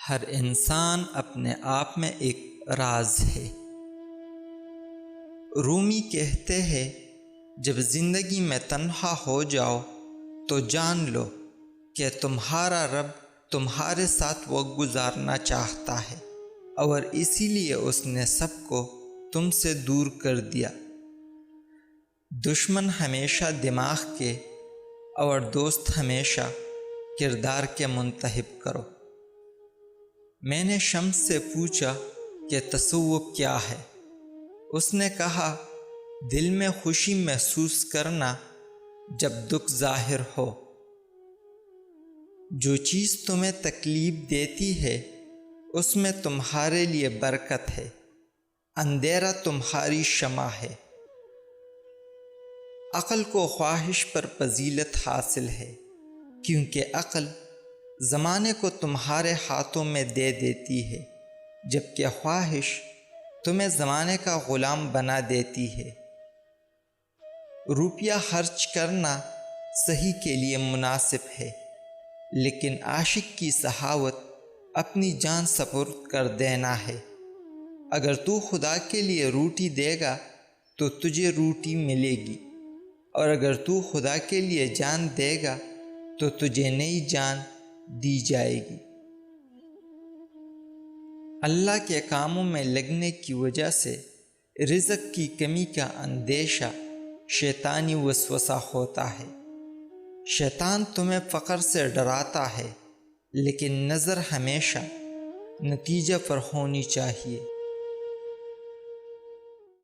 ہر انسان اپنے آپ میں ایک راز ہے۔ رومی کہتے ہیں جب زندگی میں تنہا ہو جاؤ تو جان لو کہ تمہارا رب تمہارے ساتھ وقت گزارنا چاہتا ہے اور اسی لیے اس نے سب کو تم سے دور کر دیا۔ دشمن ہمیشہ دماغ کے اور دوست ہمیشہ کردار کے منتخب کرو۔ میں نے شمس سے پوچھا کہ تصوف کیا ہے؟ اس نے کہا دل میں خوشی محسوس کرنا جب دکھ ظاہر ہو۔ جو چیز تمہیں تکلیف دیتی ہے اس میں تمہارے لیے برکت ہے، اندھیرا تمہاری شمع ہے۔ عقل کو خواہش پر فضیلت حاصل ہے کیونکہ عقل زمانے کو تمہارے ہاتھوں میں دے دیتی ہے، جبکہ خواہش تمہیں زمانے کا غلام بنا دیتی ہے۔ روپیہ خرچ کرنا صحیح کے لیے مناسب ہے، لیکن عاشق کی سخاوت اپنی جان سپرد کر دینا ہے۔ اگر تو خدا کے لیے روٹی دے گا تو تجھے روٹی ملے گی، اور اگر تو خدا کے لیے جان دے گا تو تجھے نئی جان دی جائے گی۔ اللہ کے کاموں میں لگنے کی وجہ سے رزق کی کمی کا اندیشہ شیطانی وسوسہ ہوتا ہے۔ شیطان تمہیں فقر سے ڈراتا ہے، لیکن نظر ہمیشہ نتیجہ پر ہونی چاہیے۔